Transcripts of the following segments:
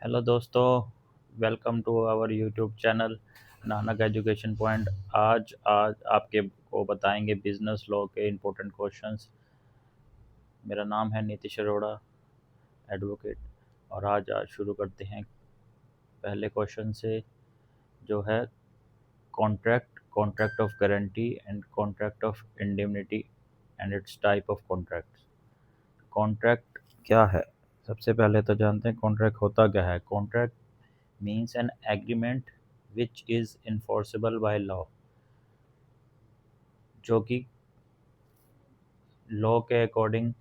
Hello दोस्तों, welcome to our YouTube channel Nanak education point. आज आपके को बताएंगे बिजनेस लॉ के इम्पोर्टेंट क्वेश्चंस। मेरा नाम है नीतीश अरोड़ा, एडवोकेट। और आज शुरू करते हैं पहले क्वेश्चन से, जो है contract, contract of guarantee and contract of indemnity and it's type of contracts. Contract क्या है? सबसे पहले तो जानते हैं कॉन्ट्रैक्ट होता क्या है। Contract means an agreement which is enforceable by law, जो कि लॉ के अकॉर्डिंग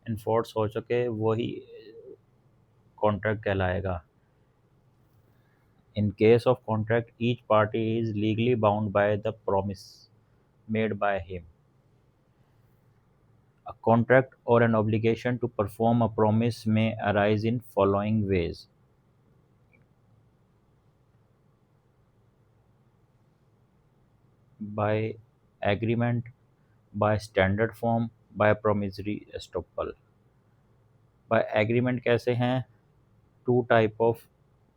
इन्फोर्स हो सके वही कॉन्ट्रैक्ट कहलाएगा। इन case of contract each party is legally bound by the promise made by him. A contract or an obligation to perform a promise may arise in following ways: by agreement, by standard form, by promissory estoppel. By agreement कैसे हैं? Two type of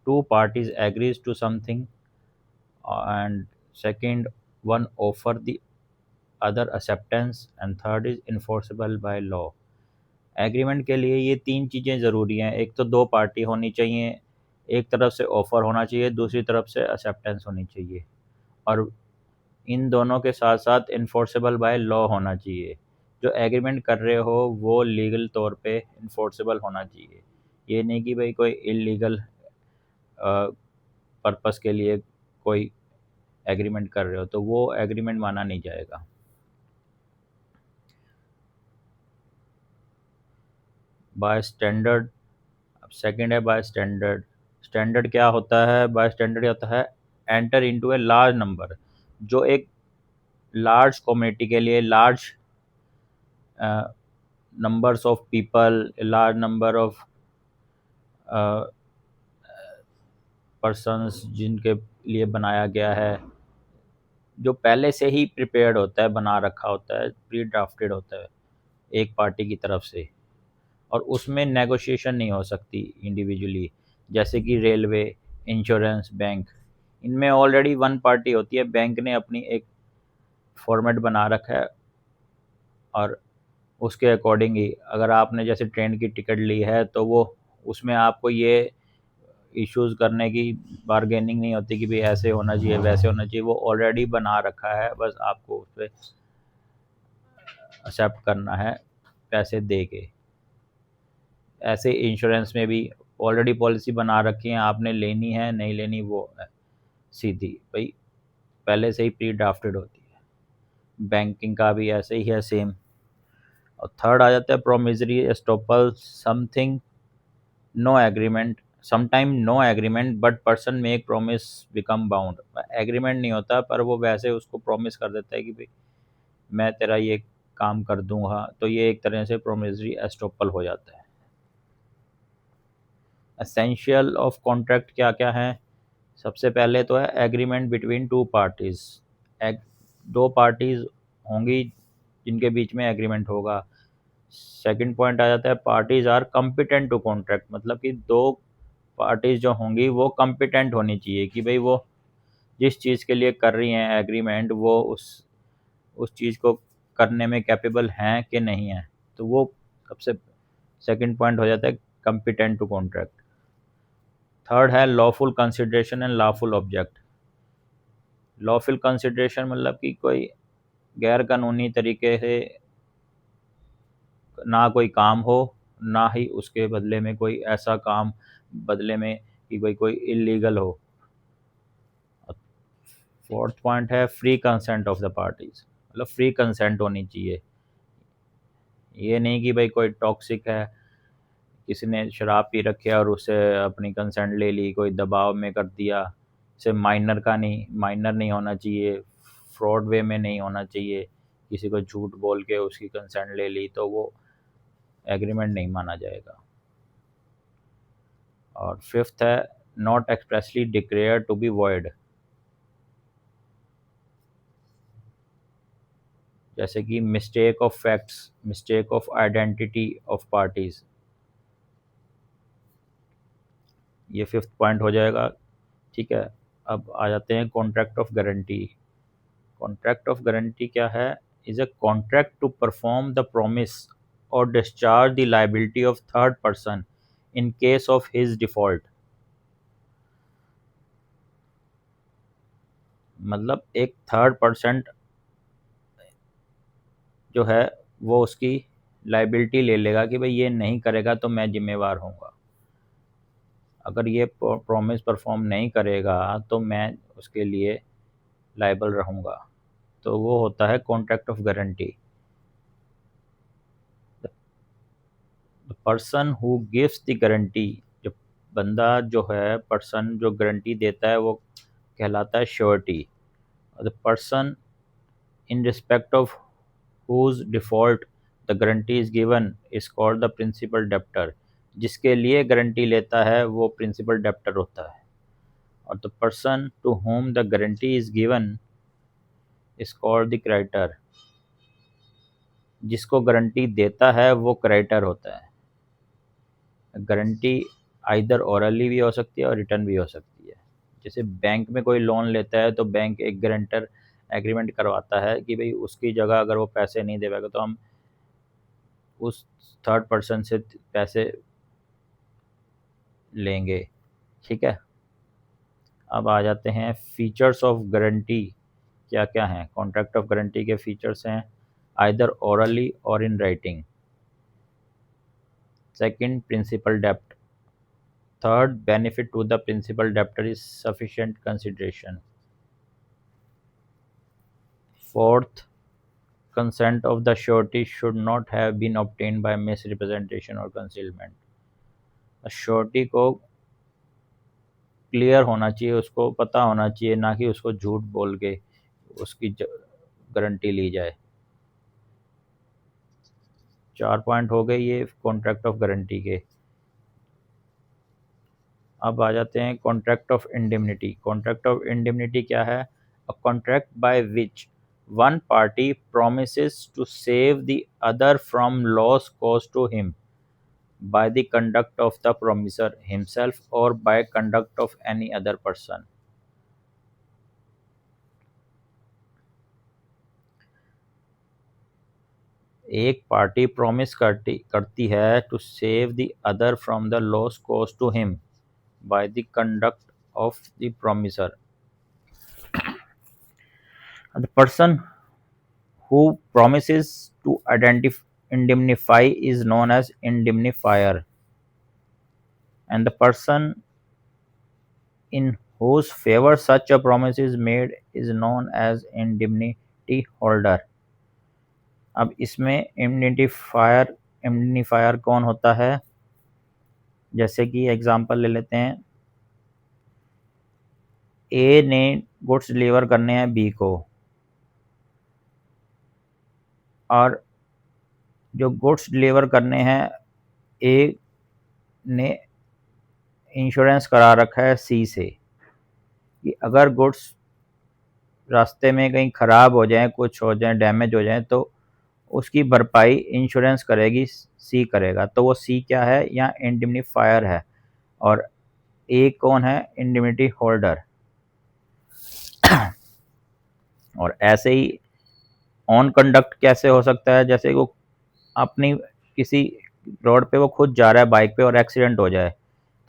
two parties agrees to something, and second one offer the other acceptance, and third is enforceable by law. Agreement के लिए ये तीन चीज़ें ज़रूरी हैं। एक तो दो पार्टी होनी चाहिए, एक तरफ से ऑफ़र होना चाहिए, दूसरी तरफ से एक्सेप्टेंस होनी चाहिए, और इन दोनों के साथ साथ इन्फोर्सेबल बाय लॉ होना चाहिए। जो एग्रीमेंट कर रहे हो वो लीगल तौर पे इन्फोर्सेबल होना चाहिए। ये नहीं कि भाई कोई इलीगल पर्पस के लिए कोई एग्रीमेंट कर रहे हो तो वो एग्रीमेंट माना नहीं जाएगा। बाय स्टैंडर्ड, अब सेकंड है बाय स्टैंडर्ड। स्टैंडर्ड क्या होता है? बाय स्टैंडर्ड होता है enter into a large number, जो एक लार्ज कम्युनिटी के लिए, large numbers of people, large number of persons जिनके लिए बनाया गया है, जो पहले से ही प्रिपेयर्ड होता है, बना रखा होता है, प्री ड्राफ्टेड होता है एक पार्टी की तरफ से, और उसमें नेगोशिएशन नहीं हो सकती इंडिविजुअली। जैसे कि रेलवे, इंश्योरेंस, बैंक, इनमें ऑलरेडी वन पार्टी होती है। बैंक ने अपनी एक फॉर्मेट बना रखा है, और उसके अकॉर्डिंग ही अगर आपने जैसे ट्रेन की टिकट ली है तो वो उसमें आपको ये इश्यूज़ करने की बारगेनिंग नहीं होती कि भाई ऐसे होना चाहिए, वैसे होना चाहिए। वो ऑलरेडी बना रखा है, बस आपको उस पर एक्सेप्ट करना है पैसे दे के। ऐसे इंश्योरेंस में भी ऑलरेडी पॉलिसी बना रखी है, आपने लेनी है नहीं लेनी वो है सीधी भाई पहले से ही प्री ड्राफ्टेड होती है। बैंकिंग का भी ऐसे ही है, सेम। और थर्ड आ जाता है promissory estoppel, something no agreement, sometime no agreement but person make promise become bound. Agreement नहीं होता पर वो वैसे उसको प्रॉमिस कर देता है कि भाई मैं तेरा ये काम कर दूंगा, तो ये एक तरह से प्रोमिसरी एस्टॉपल हो जाता है। एसेंशियल ऑफ कॉन्ट्रैक्ट क्या क्या है? सबसे पहले तो है एग्रीमेंट बिटवीन टू पार्टीज। दो पार्टीज होंगी जिनके बीच में एग्रीमेंट होगा। सेकंड पॉइंट आ जाता है parties are competent to contract, मतलब कि दो पार्टीज जो होंगी वो कम्पिटेंट होनी चाहिए कि भाई वो जिस चीज़ के लिए कर रही हैं एग्रीमेंट, वो उस चीज़ को करने में कैपेबल हैं कि नहीं हैं। तो वो सबसे सेकंड पॉइंट हो जाता है कम्पिटेंट टू कॉन्ट्रैक्ट। थर्ड है lawful consideration and lawful object. Lawful consideration मतलब कि कोई गैर कानूनी तरीके से ना कोई काम हो, ना ही उसके बदले में कोई ऐसा काम बदले में कि कोई कोई इलीगल हो। फोर्थ पॉइंट है free consent of the parties, मतलब फ्री कंसेंट होनी चाहिए। ये नहीं कि भाई कोई टॉक्सिक है, किसी ने शराब पी रखी है और उससे अपनी कंसेंट ले ली, कोई दबाव में कर दिया। इसे माइनर का नहीं, माइनर नहीं होना चाहिए, फ्रॉड वे में नहीं होना चाहिए। किसी को झूठ बोल के उसकी कंसेंट ले ली तो वो एग्रीमेंट नहीं माना जाएगा। और फिफ्थ है not expressly declare to be void. जैसे कि mistake of facts, mistake of identity of parties, ये फिफ्थ पॉइंट हो जाएगा। ठीक है, अब आ जाते हैं contract of guarantee. Contract of guarantee क्या है? Is a contract to perform the promise और discharge the liability of third person in case of his default. मतलब एक थर्ड पर्सन जो है वो उसकी लायबिलिटी ले लेगा कि भाई ये नहीं करेगा तो मैं जिम्मेवार होऊंगा, अगर ये प्रॉमिस परफॉर्म नहीं करेगा तो मैं उसके लिए लायबल रहूंगा। तो वो होता है contract of guarantee. The person who gives the guarantee, जो बंदा जो है, पर्सन जो गारंटी देता है वो कहलाता है surety. The person in respect of whose default the guarantee is given is called the principal debtor। जिसके लिए गारंटी लेता है वो प्रिंसिपल डेप्टर होता है। और the person to whom the guarantee is given is called the creditor। जिसको guarantee देता है वो क्रेडिटर होता है। गारंटी आइदर ओरली भी हो सकती है और रिटर्न भी हो सकती है। जैसे बैंक में कोई लोन लेता है तो बैंक एक गारंटर एग्रीमेंट करवाता है कि भाई उसकी जगह अगर वो पैसे नहीं दे पाएगा तो हम उस थर्ड पर्सन से पैसे लेंगे। ठीक है, अब आ जाते हैं फीचर्स ऑफ गारंटी क्या क्या हैं। कॉन्ट्रैक्ट ऑफ गारंटी के फीचर्स हैं आइदर ओरली और इन राइटिंग। सेकंड, प्रिंसिपल डेप्ट। Third, benefit to the principal debtor is sufficient consideration. Fourth, consent of the surety should not have been obtained by misrepresentation or concealment। Surety को clear होना चाहिए, उसको पता होना चाहिए, ना कि उसको झूठ बोल के उसकी गारंटी ली जाए। 4 पॉइंट हो गए ये कॉन्ट्रैक्ट ऑफ गारंटी के। अब आ जाते हैं contract of indemnity. Contract of indemnity क्या है? A contract by which one party promises to save the other from loss caused to him by the conduct of the promiser himself or by conduct of any other person। एक party promise करती है to save the other from the loss caused to him by the conduct of the promisor. The person who promises to indemnify is known as indemnifier, and the person in whose favor such a promise is made is known as indemnity holder। अब इसमें indemnifier कौन होता है? जैसे कि example ले लेते हैं, ए ने गुड्स डिलीवर करने हैं बी को, और जो गुड्स डिलीवर करने हैं ए ने इंश्योरेंस करा रखा है सी से कि अगर गुड्स रास्ते में कहीं ख़राब हो जाएं, कुछ हो जाए, डैमेज हो जाए, तो उसकी भरपाई इंश्योरेंस करेगी, सी करेगा। तो वो सी क्या है? यहाँ इंडेमनिफायर है। और ए कौन है? Indemnity holder. और ऐसे ही ऑन कंडक्ट कैसे हो सकता है? जैसे वो अपनी किसी रोड पे वो खुद जा रहा है बाइक पे और एक्सीडेंट हो जाए,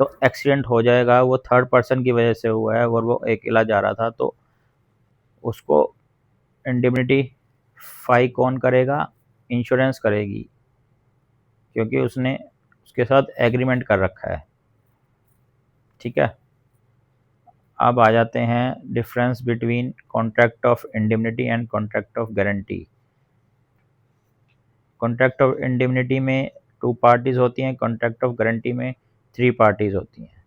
तो एक्सीडेंट हो जाएगा, वो थर्ड पर्सन की वजह से हुआ है और वो अकेला जा रहा था, तो उसको इंडेमनिटी फाई कौन करेगा? इंश्योरेंस करेगी, क्योंकि उसने उसके साथ एग्रीमेंट कर रखा है। ठीक है, अब आ जाते हैं difference between contract of indemnity and contract of guarantee. Contract of indemnity में 2 पार्टीज होती हैं, कॉन्ट्रैक्ट ऑफ गारंटी में 3 पार्टीज होती हैं।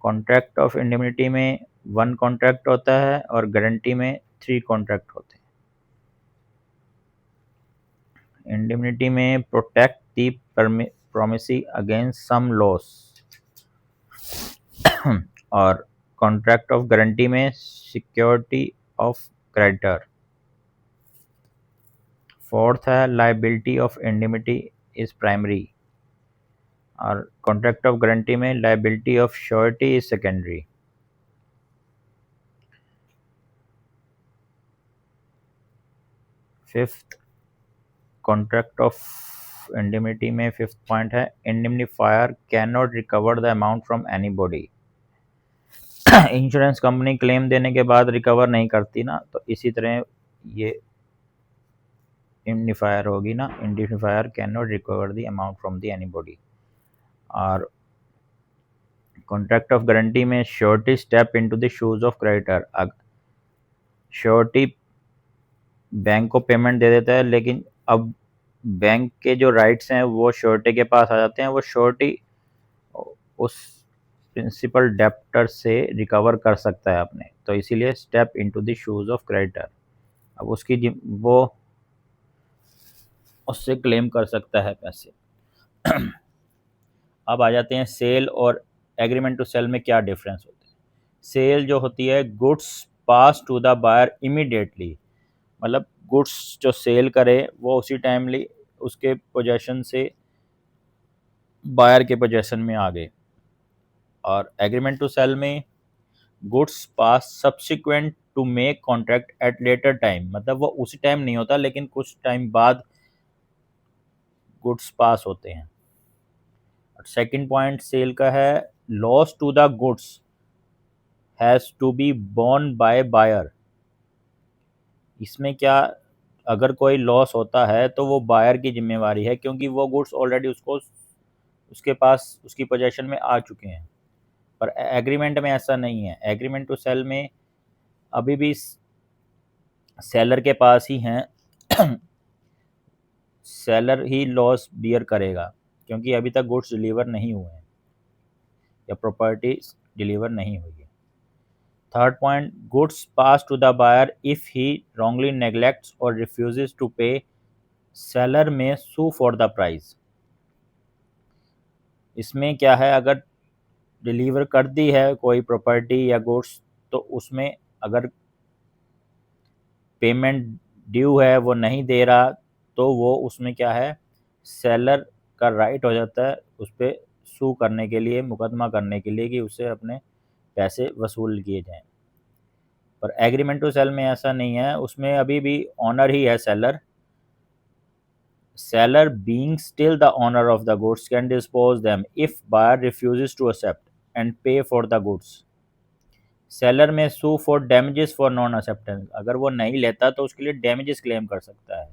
कॉन्ट्रैक्ट ऑफ इंडेमनिटी में 1 कॉन्ट्रैक्ट होता है और गारंटी में 3 कॉन्ट्रैक्ट होते हैं। इंडेमनिटी में protect the promisee against some loss, और कॉन्ट्रैक्ट ऑफ गारंटी में सिक्योरिटी ऑफ क्रेडिटर। फोर्थ है liability of indemnity is primary. और कॉन्ट्रैक्ट ऑफ गारंटी में liability of surety is secondary. Fifth contract of indemnity में fifth point है indemnifier can not recover the amount from anybody. Insurance company claim देने के बाद recover नहीं करती ना, तो इसी तरह ये इंडेमनिफायर होगी ना, indemnifier can not recover the amount from the any body. और कॉन्ट्रैक्ट ऑफ गारंटी में surety step into the shoes of creditor. Surety bank को पेमेंट दे देता है, लेकिन अब बैंक के जो राइट्स हैं वो श्योरिटी के पास आ जाते हैं। वो श्योरिटी उस प्रिंसिपल डेप्टर से रिकवर कर सकता है अपने, तो इसीलिए step into the shoes of creditor. अब वो उससे क्लेम कर सकता है पैसे। अब आ जाते हैं सेल और एग्रीमेंट टू सेल में क्या डिफरेंस होता है। सेल जो होती है, goods pass to the buyer immediately, मतलब गुड्स जो सेल करे वो उसी टाइमली उसके पोजेशन से बायर के पोजेशन में आ गए। और एग्रीमेंट टू सेल में goods pass subsequent to make contract at later time, मतलब वो उसी टाइम नहीं होता, लेकिन कुछ टाइम बाद गुड्स पास होते हैं। सेकंड पॉइंट सेल का है loss to the goods has to be borne by buyer. इसमें क्या, अगर कोई लॉस होता है तो वो बायर की जिम्मेवारी है, क्योंकि वो गुड्स ऑलरेडी उसके पास उसकी पोजेशन में आ चुके हैं। पर एग्रीमेंट में ऐसा नहीं है। एग्रीमेंट टू सेल में अभी भी सेलर के पास ही हैं, सेलर ही लॉस बियर करेगा, क्योंकि अभी तक गुड्स डिलीवर नहीं हुए हैं या प्रॉपर्टी डिलीवर नहीं हुई है। Third point, goods pass to the buyer if he wrongly neglects और रिफ्यूजेस टू पे, seller may sue for the price. इसमें क्या है, अगर डिलीवर कर दी है कोई प्रॉपर्टी या गुड्स, तो उसमें अगर पेमेंट ड्यू है वो नहीं दे रहा, तो वो उसमें क्या है, सेलर का राइट हो जाता है उस पर सू करने के लिए, मुकदमा करने के लिए कि उससे अपने पैसे वसूल किए जाएं। पर एग्रीमेंट टू सेल में ऐसा नहीं है, उसमें अभी भी ऑनर ही है seller. Seller being still the owner of the goods can dispose them if buyer refuses to accept and pay for the goods. Seller may sue for damages for non acceptance, अगर वो नहीं लेता तो उसके लिए damages claim कर सकता है।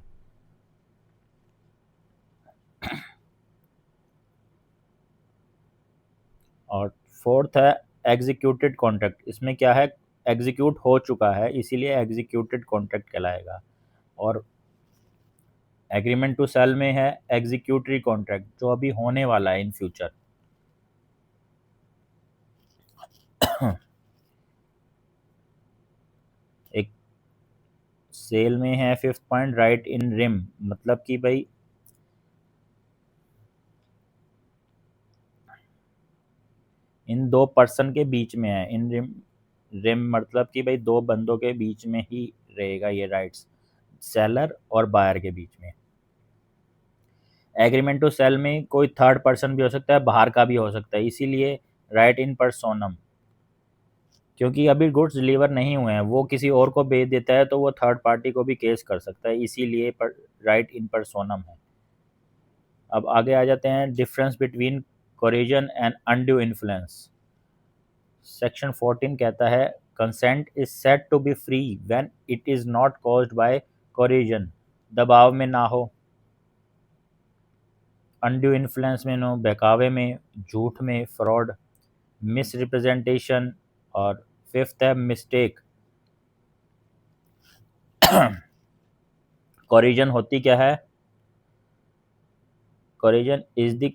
और फोर्थ है एग्जीक्यूटेड कॉन्ट्रैक्ट। इसमें क्या है, एग्जीक्यूट हो चुका है, इसीलिए एग्जीक्यूटेड कॉन्ट्रैक्ट कहलाएगा। और एग्रीमेंट टू सेल में है एग्जीक्यूटरी कॉन्ट्रैक्ट, जो अभी होने वाला है इन फ्यूचर। एक सेल में है फिफ्थ पॉइंट राइट इन रिम, मतलब कि भाई इन दो पर्सन के बीच में है। इन रिम, रिम मतलब कि भाई दो बंदों के बीच में ही रहेगा ये राइट्स, सेलर और बायर के बीच में। एग्रीमेंट टू सेल में कोई थर्ड पर्सन भी हो सकता है, बाहर का भी हो सकता है, इसीलिए राइट इन पर्सोनम, क्योंकि अभी गुड्स डिलीवर नहीं हुए हैं, वो किसी और को बेच देता है तो वो थर्ड पार्टी को भी केस कर सकता है, इसीलिए राइट इन पर्सोनम है। अब आगे आ जाते हैं difference between coercion and undue influence. Section 14 कहता है consent is said to be free when it is not caused by coercion, दबाव में ना हो, अनड्यू इन्फ्लुएंस में नो, बहकावे में, झूठ में, फ्रॉड, मिस रिप्रेजेंटेशन। और फिफ्थ है मिस्टेक। कोरिजन होती क्या है, corrosion is the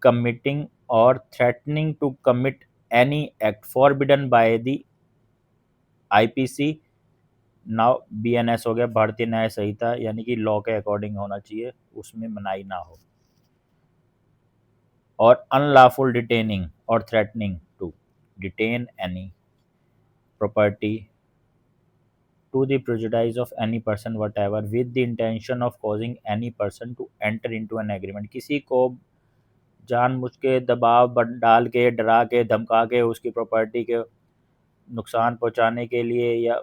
committing or threatening to commit any act forbidden by the IPC, now BNS हो गया, भारतीय न्याय संहिता, यानी कि लॉ के अकॉर्डिंग होना चाहिए, उसमें मनाही ना हो। और अनलॉफुल डिटेनिंग और threatening to detain any property to the prejudice of any person whatever with the intention of causing any person to enter into an agreement, किसी को जानबूझ के दबाव डाल के, डरा के, धमका के उसकी प्रॉपर्टी के नुकसान पहुंचाने के लिए या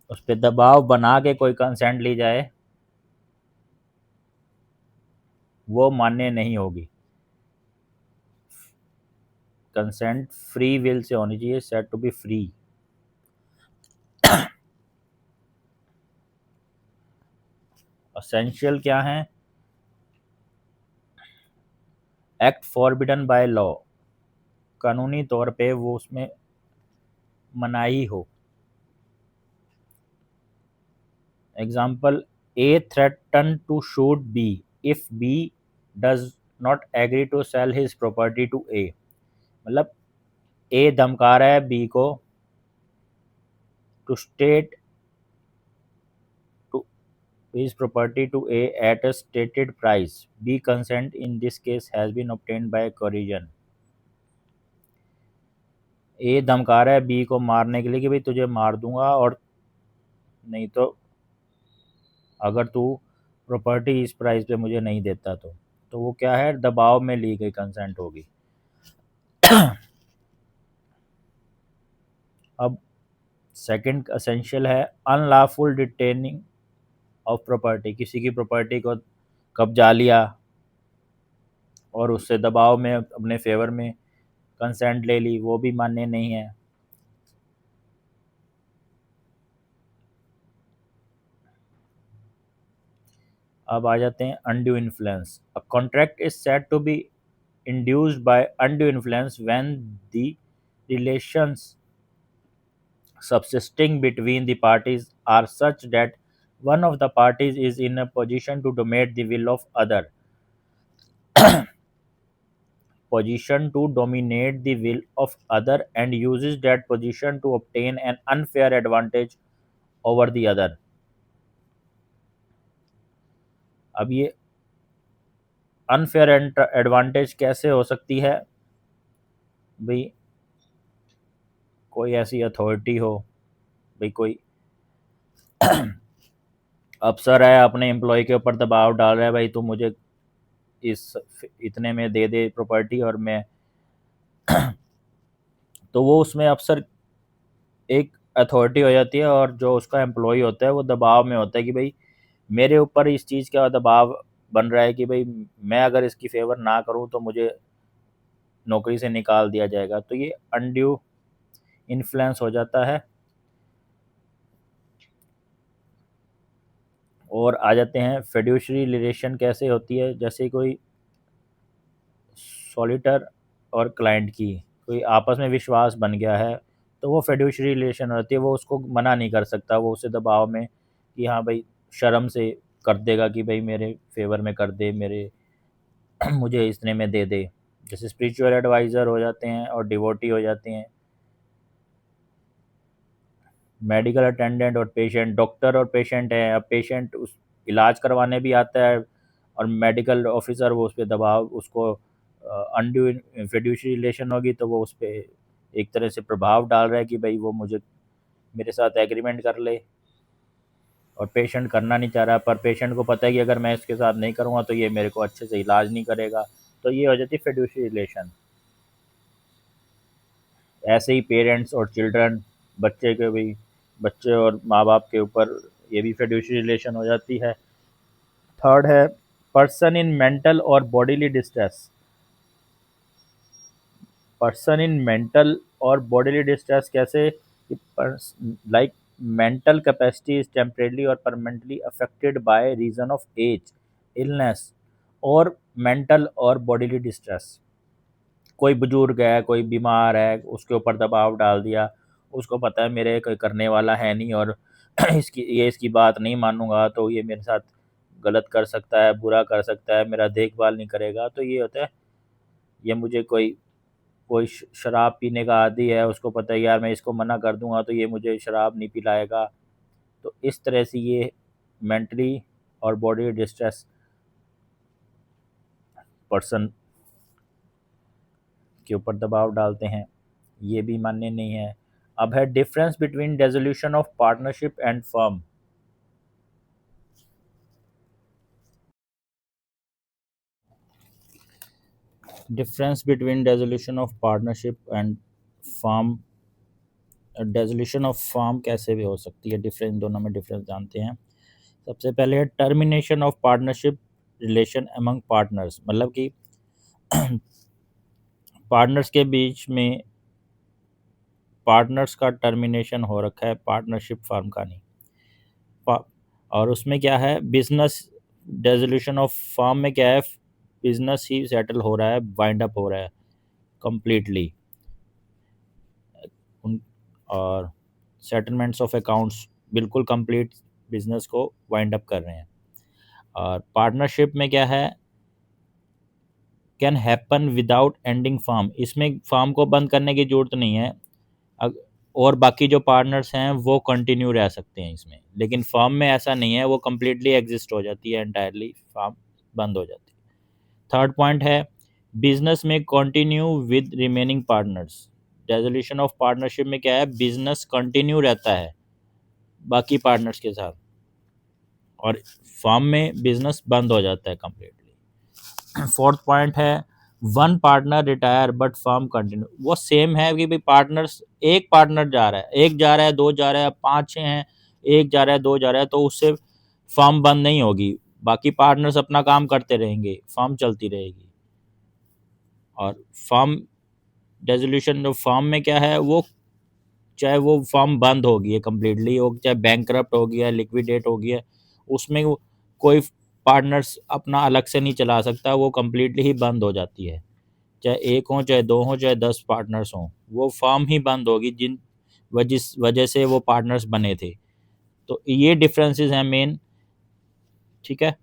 उस पर दबाव बना के कोई कंसेंट ली जाए, वो मान्य नहीं होगी। कंसेंट फ्री विल से होनी चाहिए, said to be free. Essential क्या है? एक्ट फॉरबिडन बाय लॉ, कानूनी तौर पे वो उसमें मनाही हो। Example, A threaten to shoot B if B does not agree to sell his property to A. मतलब ए धमका रहा है बी को to state to his property to A at a stated price. B consent in this case has been obtained by coercion. ए धमका रहा है B को मारने के लिए कि भाई तुझे मार दूंगा, और नहीं तो अगर तू प्रॉपर्टी इस प्राइस पे मुझे नहीं देता तो वो क्या है? दबाव में ली गई कंसेंट होगी। अब सेकंड असेंशियल है अनलॉफुल डिटेनिंग ऑफ प्रॉपर्टी। किसी की प्रॉपर्टी को कब्जा लिया और उससे दबाव में अपने फेवर में कंसेंट ले ली, वो भी मान्य नहीं है। अब आ जाते हैं undue influence. A contract is said to be induced by undue influence when the relations subsisting between the parties are such that one of the parties is in a position to dominate the will of other, position to dominate the will of other and uses that position to obtain an unfair advantage over the other। अब ये unfair advantage कैसे हो सकती है? भाई कोई ऐसी authority हो, भाई कोई अफसर है अपने एम्प्लॉय के ऊपर दबाव डाल रहा है, भाई तू मुझे इस इतने में दे दे प्रॉपर्टी, और मैं तो वो उसमें अफसर एक अथॉरिटी हो जाती है, और जो उसका एम्प्लॉय होता है वो दबाव में होता है कि भाई मेरे ऊपर इस चीज़ का दबाव बन रहा है कि भाई मैं अगर इसकी फेवर ना करूं तो मुझे नौकरी से निकाल दिया जाएगा। तो ये अनड्यू इन्फ्लुएंस हो जाता है। और आ जाते हैं फिड्यूशरी रिलेशन कैसे होती है। जैसे कोई सॉलिटर और क्लाइंट की कोई आपस में विश्वास बन गया है, तो वो फिड्यूशरी रिलेशन होती है, वो उसको मना नहीं कर सकता, वो उसे दबाव में कि हाँ भाई शर्म से कर देगा कि भाई मेरे फेवर में कर दे, मेरे मुझे इतने में दे दे। जैसे स्पिरिचुअल एडवाइज़र हो जाते हैं और डिवोटी हो जाते हैं। मेडिकल अटेंडेंट और पेशेंट, डॉक्टर और पेशेंट है। अब पेशेंट उस इलाज करवाने भी आता है, और मेडिकल ऑफिसर वो उस पर दबाव, उसको अनड्यू फिड्यूशरी रिलेशन होगी तो वो उस पर एक तरह से प्रभाव डाल रहा है कि भाई वो मुझे मेरे साथ एग्रीमेंट कर ले, और पेशेंट करना नहीं चाह रहा, पर पेशेंट को पता है कि अगर मैं इसके साथ नहीं करूँगा तो ये मेरे को अच्छे से इलाज नहीं करेगा। तो ये हो जाती है फिड्यूशरी रिलेशन। ऐसे ही पेरेंट्स और चिल्ड्रन, बच्चे के भी, बच्चे और माँ बाप के ऊपर ये भी फिड्यूशरी रिलेशन हो जाती है। थर्ड है पर्सन इन मेंटल और bodily distress. Person in mental और बॉडीली डिस्ट्रेस कैसे? Like mental capacity is temporarily और permanently affected by reason of age, illness और मेंटल और बॉडीली डिस्ट्रेस। कोई बुजुर्ग है, कोई बीमार है, उसके ऊपर दबाव डाल दिया, उसको पता है मेरे कोई करने वाला है नहीं, और इसकी बात नहीं मानूंगा तो ये मेरे साथ गलत कर सकता है, बुरा कर सकता है, मेरा देखभाल नहीं करेगा। तो ये होता है, ये मुझे कोई कोई शराब पीने का आदी है, उसको पता है यार मैं इसको मना कर दूंगा तो ये मुझे शराब नहीं पिलाएगा। तो इस तरह से ये मेंटली और बॉडी डिस्ट्रेस पर्सन के ऊपर दबाव डालते हैं, ये भी मान्य नहीं है। अब है difference between resolution of partnership and firm. Difference between dissolution of partnership and firm. Dissolution of firm कैसे भी हो सकती है, डिफरेंस, दोनों में डिफरेंस जानते हैं। सबसे पहले है termination of partnership relation among partners, मतलब कि पार्टनर्स के बीच में पार्टनर्स का टर्मिनेशन हो रखा है, पार्टनरशिप फार्म का नहीं। और उसमें क्या है, बिजनेस डेसोल्यूशन ऑफ फार्म में क्या है, बिजनेस ही सेटल हो रहा है, वाइंड अप हो रहा है कंप्लीटली। और सेटलमेंट्स ऑफ अकाउंट्स बिल्कुल कंप्लीट बिजनेस को वाइंड अप कर रहे हैं। और पार्टनरशिप में क्या है, can happen without ending firm, इसमें फार्म को बंद करने की जरूरत नहीं है। और बाकी जो पार्टनर्स हैं वो कंटिन्यू रह सकते हैं इसमें, लेकिन फार्म में ऐसा नहीं है, वो कम्प्लीटली एग्जिस्ट हो जाती है, एंटायरली फार्म बंद हो जाती है। थर्ड पॉइंट है, बिजनेस में continue with remaining partners. Resolution of partnership में क्या है, बिजनेस कंटिन्यू रहता है बाकी पार्टनर्स के साथ, और फार्म में बिजनेस बंद हो जाता है कम्प्लीटली। फोर्थ पॉइंट है, one partner retire but firm continue. वो सेम है कि भाई पार्टनर्स, एक पार्टनर जा रहा है, एक जा रहा है, दो जा रहा है, पाँच छः हैं, एक जा रहा है, दो जा रहा है, तो उससे फार्म बंद नहीं होगी, बाकी पार्टनर्स अपना काम करते रहेंगे, फार्म चलती रहेगी। और फार्म रेजोल्यूशन जो फार्म में क्या है, वो चाहे वो फर्म बंद हो गई है कम्प्लीटली, हो चाहे बैंकरप्ट हो गया, लिक्विडेट हो गया, उसमें कोई पार्टनर्स अपना अलग से नहीं चला सकता, वो कम्प्लीटली ही बंद हो जाती है। चाहे एक हो, चाहे दो हो, चाहे 10 पार्टनर्स हों, वो फर्म ही बंद होगी जिन वजह से वो पार्टनर्स बने थे। तो ये डिफरेंसेस हैं मेन, ठीक है।